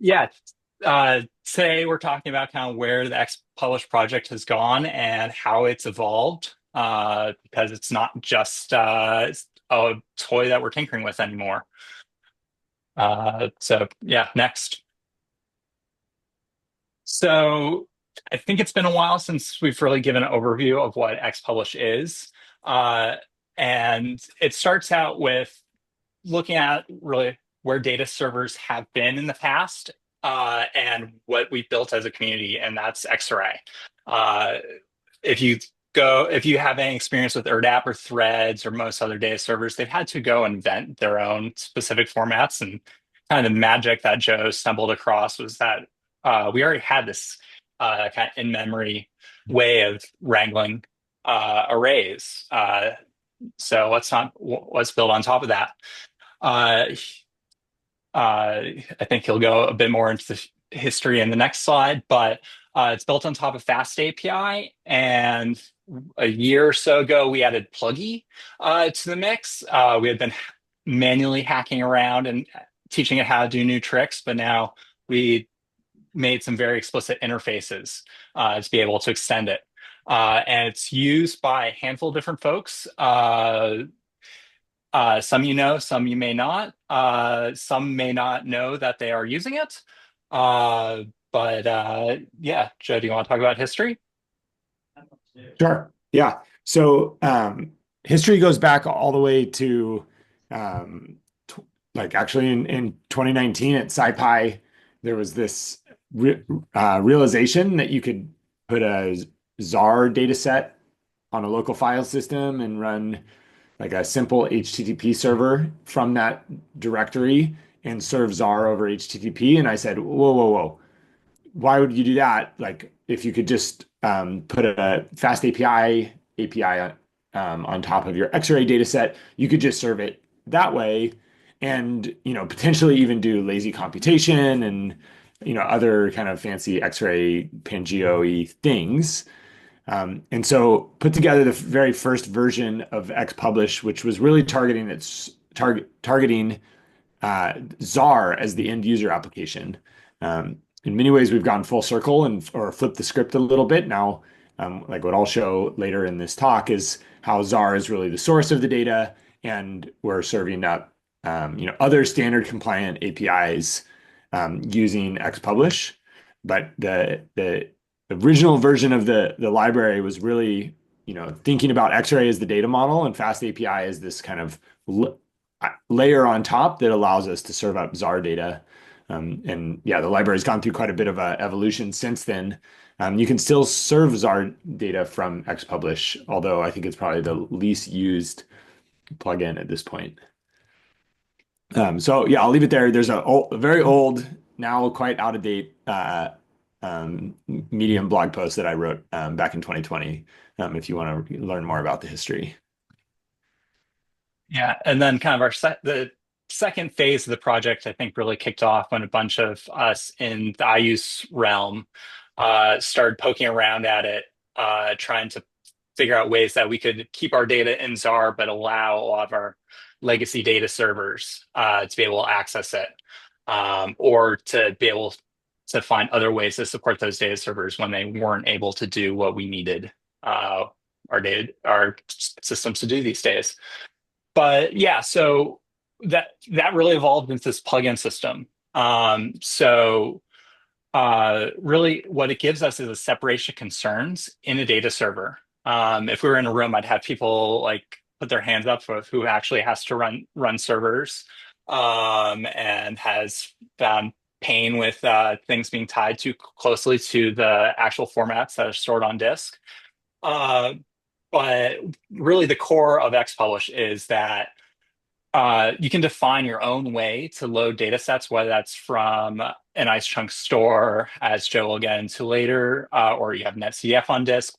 Yeah, today we're talking about kind of where the Xpublish project has gone and how it's evolved, because it's not just a toy that we're tinkering with anymore. So yeah, next. So I think it's been a while since we've really given an overview of what Xpublish is. Uh, and it starts out with looking at really where data servers have been in the past, and what we built as a community, and that's Xarray. Uh, if you have any experience with ERDAP or Threads or most other data servers, they've had to go invent their own specific formats. And kind of the magic that Joe stumbled across was that we already had this kind of in-memory way of wrangling arrays. So let's build on top of that. Uh, I think he'll go a bit more into the history in the next slide, but it's built on top of Fast API. And a year or so ago, we added Pluggy to the mix. We had been manually hacking around and teaching it how to do new tricks, but now we made some very explicit interfaces to be able to extend it. And it's used by a handful of different folks. Some you know, some you may not. Some may not know that they are using it. Uh, but yeah, Joe, do you want to talk about history? Sure. Yeah. So history goes back all the way to um, like actually in 2019 at SciPy, there was this realization that you could put a Xarr data set on a local file system and run like a simple HTTP server from that directory and serve Xarr over HTTP. And I said, whoa, whoa, whoa, why would you do that? Like if you could just put a fast API on top of your Xarray data set, you could just serve it that way, and potentially even do lazy computation and other kind of fancy Xarray Pangeo-y things. And so put together the very first version of Xpublish, which was really targeting Xarr as the end user application. In many ways, we've gone full circle and or flipped the script a little bit. Now, like what I'll show later in this talk is how Xarr is really the source of the data, and we're serving up other standard compliant APIs using Xpublish. But the original version of the library was really thinking about Xarray as the data model and Fast API as this kind of layer on top that allows us to serve up Xarr data. And yeah, the library's gone through quite a bit of evolution since then. You can still serve Xarr data from Xpublish, although I think it's probably the least used plugin at this point. So yeah, I'll leave it there. There's a very old, now quite out of date Medium blog post that I wrote back in 2020, if you want to learn more about the history. Yeah, and then kind of the second phase of the project, I think, really kicked off when a bunch of us in the IU's realm started poking around at it, trying to figure out ways that we could keep our data in Xarr, but allow a lot of our legacy data servers to be able to access it, or to be able to find other ways to support those data servers when they weren't able to do what we needed our systems to do these days. But yeah, so that really evolved into this plugin system. Really, what it gives us is a separation of concerns in a data server. If we were in a room, I'd have people like put their hands up for who actually has to run servers, and has found pain with things being tied too closely to the actual formats that are stored on disk. Uh, but really, the core of Xpublish is that you can define your own way to load data sets, whether that's from an ice chunk store, as Joe will get into later, or you have netcdf on disk.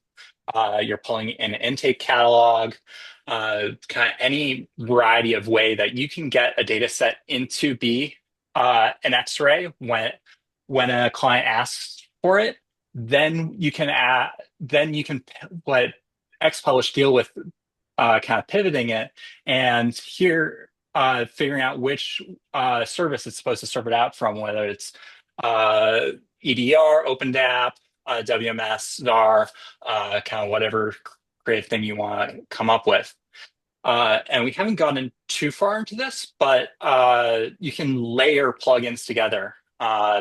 You're pulling in an intake catalog, kind of any variety of way that you can get a data set into be an Xarray when a client asks for it. Then you can let Xpublish deal with kind of pivoting it, and here figuring out which service it's supposed to serve it out from, whether it's uh, EDR, OpenDAP, WMS, ZAR, kind of whatever creative thing you want to come up with. And we haven't gotten too far into this, but you can layer plugins together.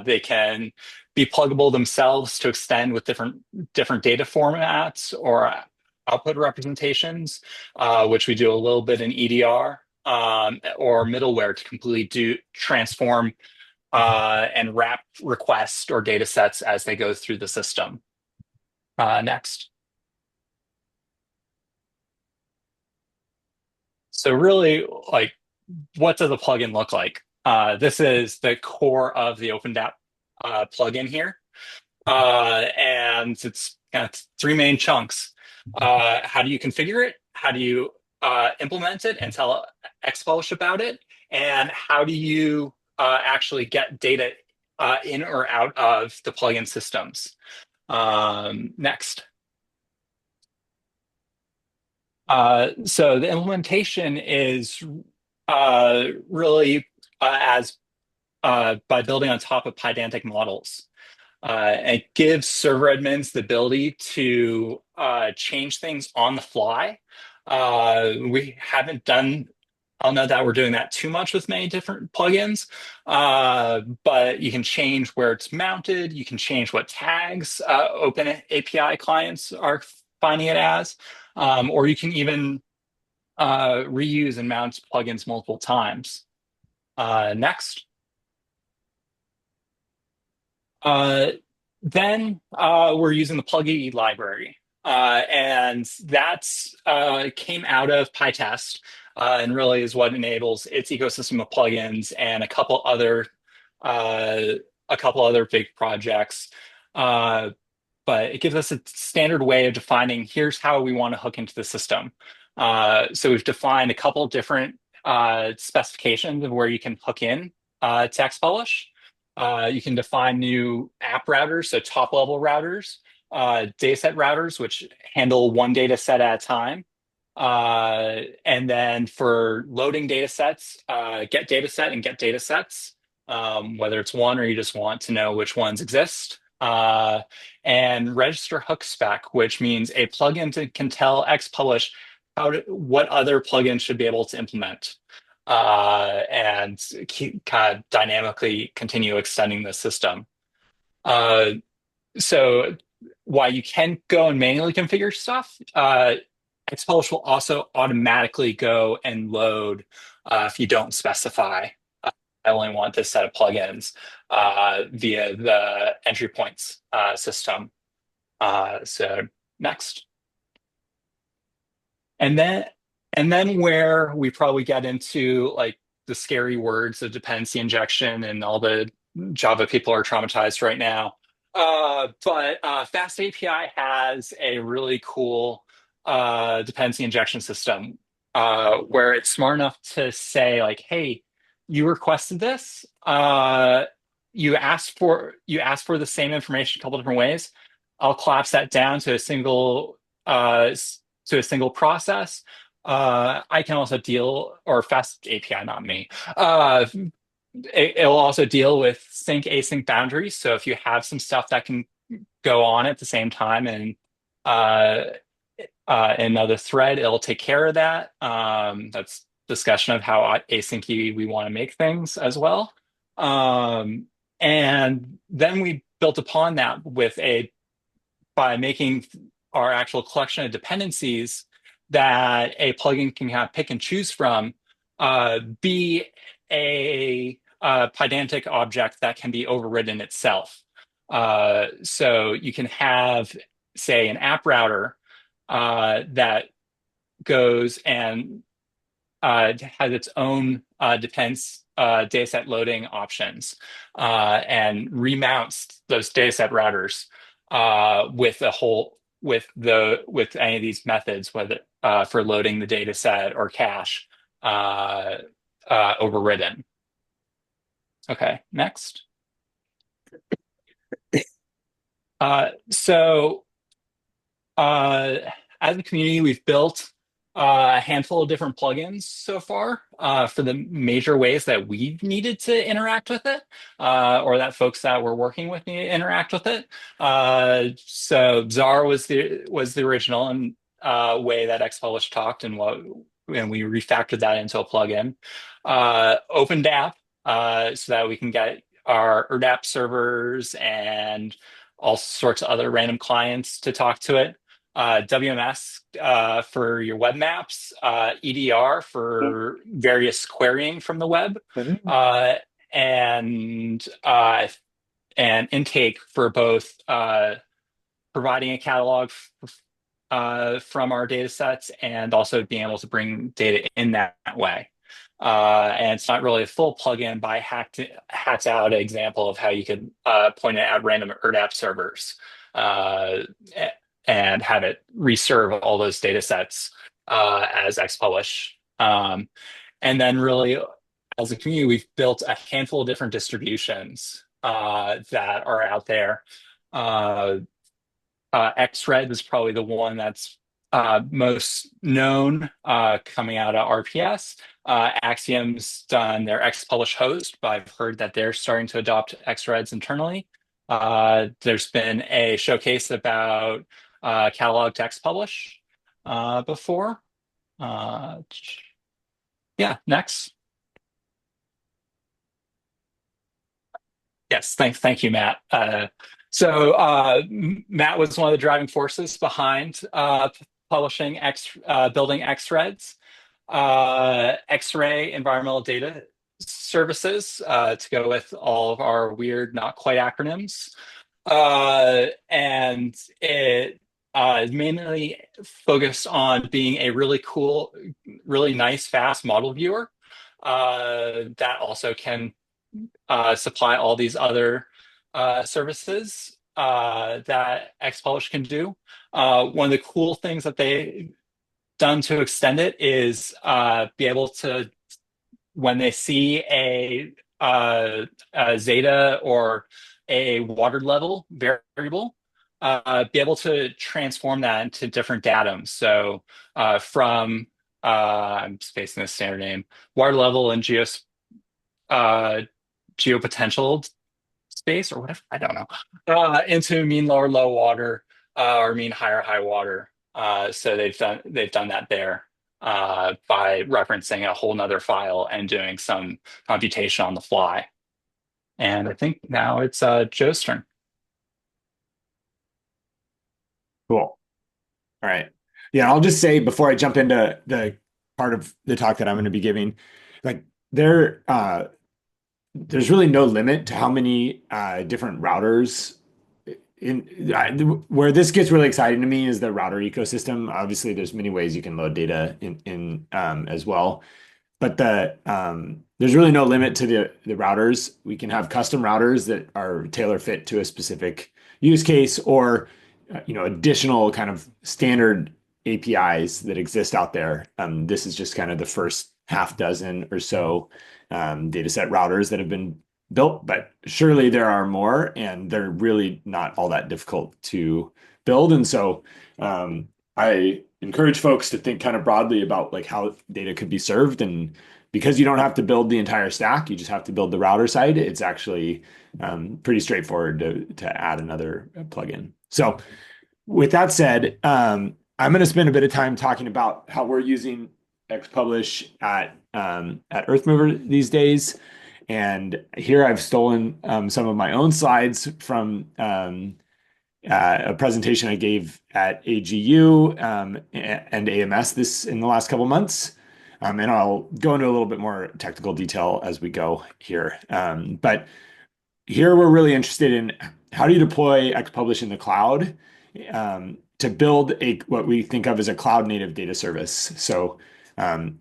They can be pluggable themselves to extend with different data formats or output representations, which we do a little bit in EDR, or middleware to completely do transform and wrap requests or data sets as they go through the system. Next. So really, like, what does a plugin look like? This is the core of the OpenDAP plugin here. And it's kind of three main chunks. How do you configure it? How do you implement it and tell Xpublish about it? And how do you actually get data in or out of the plugin systems? Next. So the implementation is really as by building on top of Pydantic models. It gives server admins the ability to change things on the fly. We haven't done, I'll note that we're doing that too much with many different plugins, but you can change where it's mounted. You can change what tags Open API clients are finding it as, or you can even reuse and mount plugins multiple times. Next. Uh, then we're using the plugin library. And that's came out of PyTest and really is what enables its ecosystem of plugins and uh, a couple other big projects. Uh, but it gives us a standard way of defining here's how we want to hook into the system. So we've defined a couple different specifications of where you can hook in to Xpublish. You can define new app routers, so top level routers, dataset routers, which handle one data set at a time. And then for loading data sets, get data set and get data sets, whether it's one or you just want to know which ones exist. And register hook spec, which means a plugin can tell Xpublish what other plugins should be able to implement and kind of dynamically continue extending the system. Uh, so while you can go and manually configure stuff, Xpublish will also automatically go and load if you don't specify. I only want this set of plugins via the entry points system. So next. And then where we probably get into like the scary words of dependency injection and all the Java people are traumatized right now. But Fast API has a really cool dependency injection system where it's smart enough to say like, hey, you requested this. You asked for the same information a couple different ways. I'll collapse that down to a single process. I can also deal, or Fast API, not me. It'll also deal with sync async boundaries. So if you have some stuff that can go on at the same time and uh, another thread, it'll take care of that. That's discussion of how async we want to make things as well. Um, and then we built upon that by making our actual collection of dependencies that a plugin can kind of pick and choose from, be a Pydantic object that can be overridden itself. So you can have, say, an app router that goes and has its own depends dataset loading options and remounts those dataset routers with any of these methods, whether for loading the dataset or cache overridden. Okay, next. So as a community, we've built A handful of different plugins so far for the major ways that we needed to interact with it, or that folks that we're working with need to interact with it. So Czar was the original and way that Xpublish talked, and we refactored that into a plugin. OpenDAP, so that we can get our ERDAP servers and all sorts of other random clients to talk to it. WMS for your web maps, EDR for various querying from the web, uh, and uh, and intake for both providing a catalog from our data sets and also being able to bring data in that way. And it's not really a full plugin, but I hacked out an example of how you could point it at random ERDAP servers uh, and have it reserve all those data sets as Xpublish. And then really, as a community, we've built a handful of different distributions that are out there. Uh, Xred is probably the one that's most known coming out of RPS. Axiom's done their Xpublish host, but I've heard that they're starting to adopt Xreds internally. There's been a showcase about catalog to Xpublish before. Uh, yeah, next. Yes, thank you, Matt. Matt was one of the driving forces behind publishing building Xreds, Xarray environmental data services to go with all of our weird, not quite acronyms, and it is mainly focused on being a really cool, really nice, fast model viewer that also can supply all these other services that Xpublish can do. One of the cool things that they done to extend it is be able to, when they see a zeta or a water level variable, be able to transform that into different datums. So from I'm spacing the standard name, water level and uh, geopotential space or whatever, I don't know, into mean lower low water or mean higher high water. So they've done that there by referencing a whole nother file and doing some computation on the fly. And I think now it's Joe's turn. Cool. All right. Yeah, I'll just say before I jump into the part of the talk that I'm going to be giving, like there there's really no limit to how many different routers where this gets really exciting to me is the router ecosystem. Obviously, there's many ways you can load data in as well, but there's really no limit to the routers. We can have custom routers that are tailor fit to a specific use case, or additional kind of standard APIs that exist out there. This is just kind of the first half dozen or so data set routers that have been built, but surely there are more, and they're really not all that difficult to build. And so I encourage folks to think kind of broadly about like how data could be served. And because you don't have to build the entire stack, you just have to build the router side. It's actually pretty straightforward to add another plugin. So with that said, I'm going to spend a bit of time talking about how we're using Xpublish at Earthmover these days. And here I've stolen some of my own slides from a presentation I gave at AGU and AMS in the last couple months. And I'll go into a little bit more technical detail as we go here. But here we're really interested in how do you deploy Xpublish in the cloud to build what we think of as a cloud native data service. So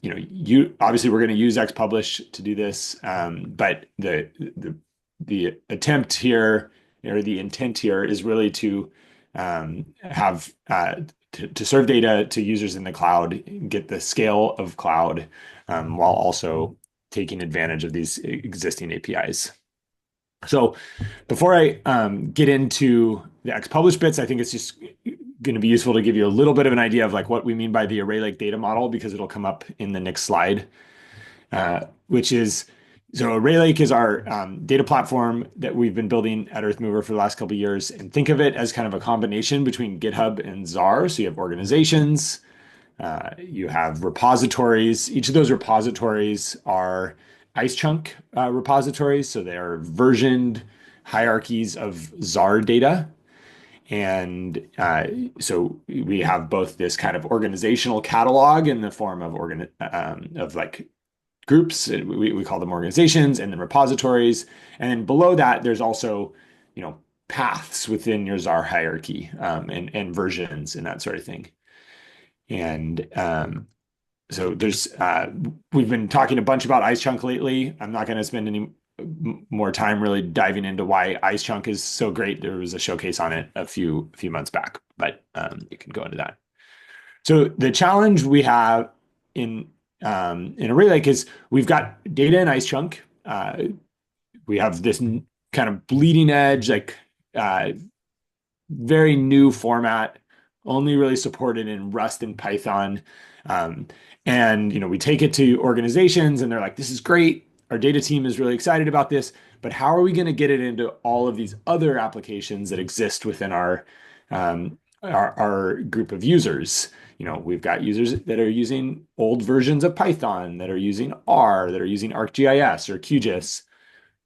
you obviously we're going to use Xpublish to do this, but the attempt here or the intent here is really to have to serve data to users in the cloud, get the scale of cloud while also taking advantage of these existing APIs. So before I get into the Xpublish bits, I think it's just going to be useful to give you a little bit of an idea of like what we mean by the Array Lake data model, because it'll come up in the next slide, which is so Array Lake is our data platform that we've been building at Earthmover for the last couple of years. And think of it as kind of a combination between GitHub and Xarray. So you have organizations, you have repositories. Each of those repositories are ice chunk repositories. So they are versioned hierarchies of Xarray data. And so we have both this kind of organizational catalog in the form of like groups. We call them organizations, and then repositories. And then below that, there's also, paths within your Xarray hierarchy, and versions and that sort of thing. And so we've been talking a bunch about Ice Chunk lately. I'm not going to spend any more time really diving into why Ice Chunk is so great. There was a showcase on it a few months back, but you can go into that. So the challenge we have in Array Lake is we've got data in Ice Chunk. We have this kind of bleeding edge, like very new format, only really supported in Rust and Python. And we take it to organizations and they're like, this is great. Our data team is really excited about this, but how are we going to get it into all of these other applications that exist within our group of users? We've got users that are using old versions of Python, that are using R, that are using ArcGIS or QGIS.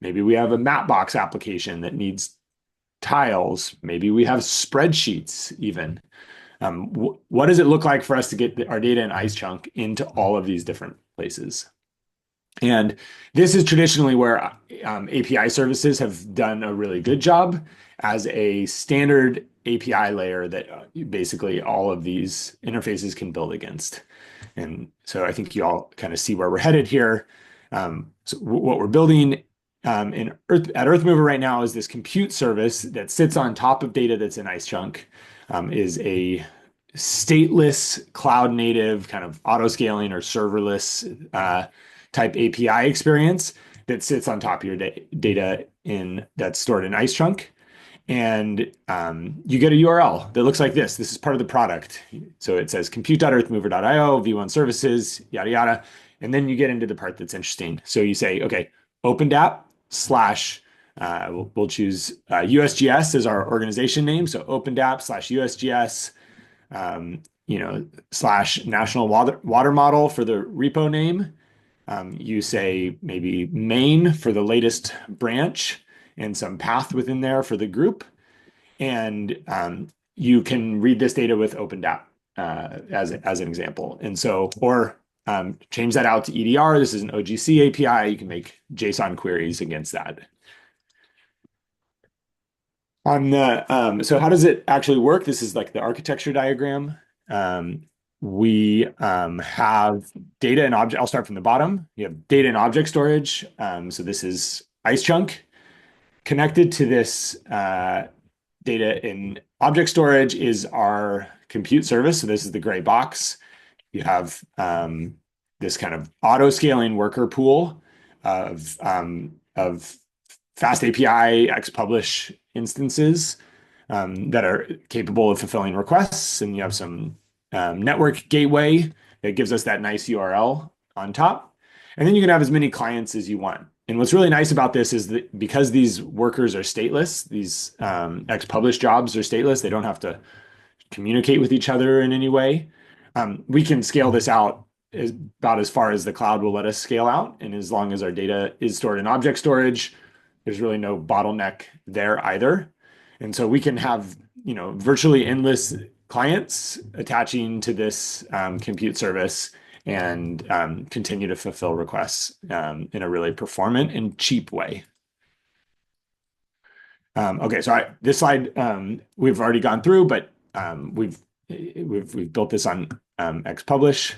Maybe we have a Mapbox application that needs tiles. Maybe we have spreadsheets even. What does it look like for us to get our data in Ice Chunk into all of these different places? And this is traditionally where API services have done a really good job as a standard API layer that basically all of these interfaces can build against. And so I think you all kind of see where we're headed here. So what we're building at Earthmover right now is this compute service that sits on top of data that's in Ice Chunk, is a stateless, cloud native kind of auto scaling or serverless type API experience that sits on top of your data that's stored in Ice Chunk. And you get a URL that looks like this. This is part of the product. So it says compute.earthmover.io, v1 services, yada, yada. And then you get into the part that's interesting. So you say, okay, OpenDAP / we'll choose USGS as our organization name. So OpenDAP /USGS, / national water model for the repo name. You say maybe main for the latest branch and some path within there for the group. And you can read this data with OpenDAP as an example. And so, or change that out to EDR. This is an OGC API. You can make JSON queries against that. So how does it actually work? This is like the architecture diagram. We have data and object. I'll start from the bottom. You have data and object storage. So this is Ice Chunk. Connected to this data in object storage is our compute service. So this is the gray box. You have this kind of auto scaling worker pool of fast API Xpublish instances that are capable of fulfilling requests. And you have some network gateway that gives us that nice URL on top. And then you can have as many clients as you want. And what's really nice about this is that because these workers are stateless, these Xpublish jobs are stateless, they don't have to communicate with each other in any way. We can scale this out about as far as the cloud will let us scale out. And as long as our data is stored in object storage, there's really no bottleneck there either. And so we can have, virtually endless clients attaching to this compute service and continue to fulfill requests in a really performant and cheap way. Okay, so this slide we've already gone through, but we've built this on Xpublish.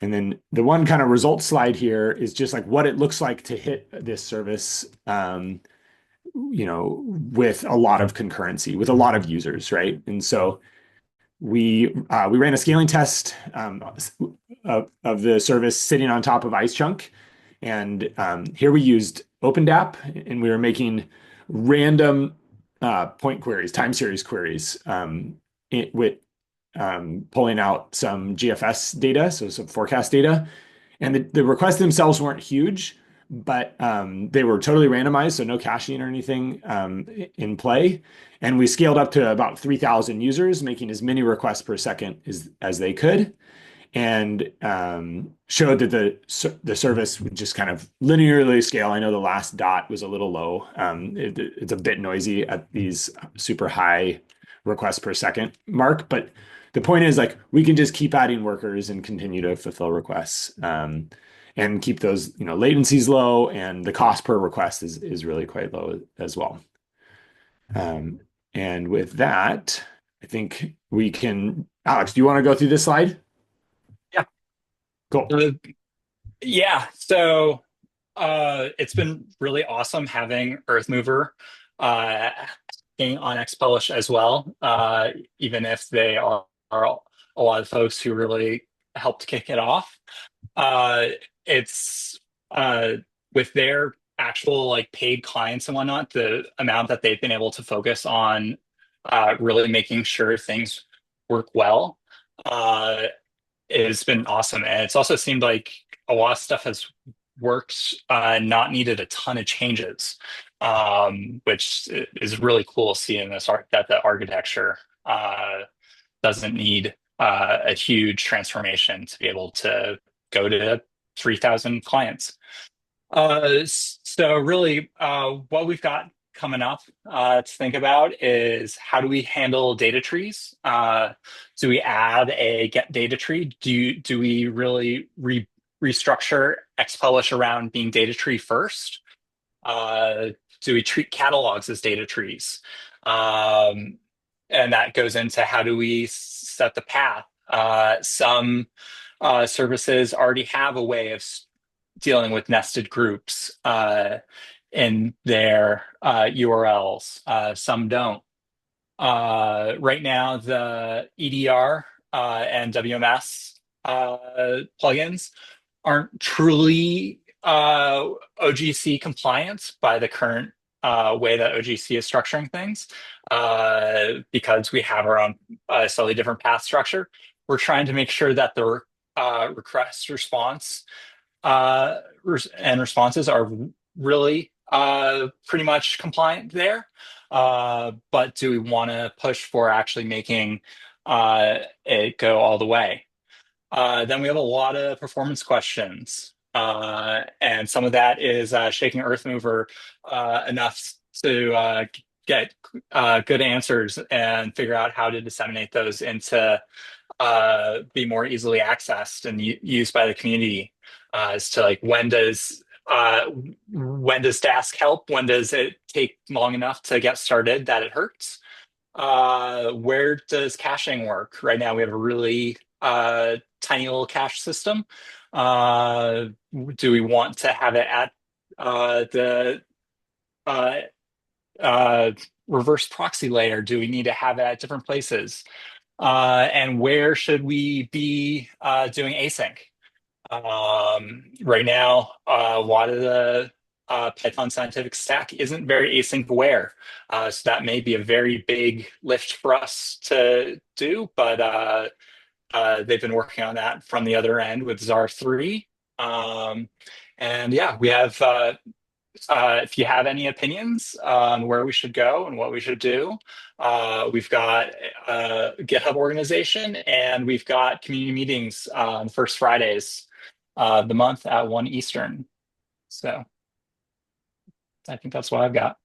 And then the one kind of results slide here is just like what it looks like to hit this service, with a lot of concurrency, with a lot of users, right? And so we ran a scaling test of the service sitting on top of Ice Chunk. And here we used OpenDAP, and we were making random point queries, time series queries with pulling out some GFS data, so some forecast data. And the requests themselves weren't huge, but they were totally randomized, so no caching or anything in play. And we scaled up to about 3,000 users, making as many requests per second as they could, and showed that the service would just kind of linearly scale. I know the last dot was a little low. It's a bit noisy at these super high requests per second mark, but the point is like we can just keep adding workers and continue to fulfill requests, and keep those latencies low, and the cost per request is really quite low as well. And with that, I think we can. Alex, do you want to go through this slide? Yeah. Cool. Uh, yeah. So it's been really awesome having Earthmover on Xpublish as well, even if they are a lot of folks who really helped kick it off. Uh, it's with their actual like paid clients and whatnot, the amount that they've been able to focus on really making sure things work well has been awesome. And it's also seemed like a lot of stuff has worked, not needed a ton of changes, which is really cool seeing this art that the architecture doesn't need a huge transformation to be able to go to 3,000 clients. So really, what we've got coming up to think about is how do we handle data trees? Do we add a get data tree? Do we really restructure Xpublish around being data tree first? Uh, do we treat catalogs as data trees? And that goes into how do we set the path? Some services already have a way of dealing with nested groups in their URLs. Some don't. Right now, the EDR and WMS plugins aren't truly OGC compliant by the current way that OGC is structuring things, because we have our own slightly different path structure. We're trying to make sure that the request response and responses are really pretty much compliant there. But do we want to push for actually making it go all the way? Then we have a lot of performance questions. And some of that is shaking Earthmover enough to get good answers and figure out how to disseminate those into be more easily accessed and used by the community, as to like when does Dask help? When does it take long enough to get started that it hurts? Where does caching work? Right now, we have a really tiny little cache system. Do we want to have it at the uh, uh, reverse proxy layer? Do we need to have it at different places? And where should we be doing async? Right now, a lot of the Python scientific stack isn't very async aware. So that may be a very big lift for us to do, but they've been working on that from the other end with Xarray 3. And yeah, we have, if you have any opinions on where we should go and what we should do, we've got a GitHub organization, and we've got community meetings on first Fridays the month at 1 Eastern. So I think that's what I've got.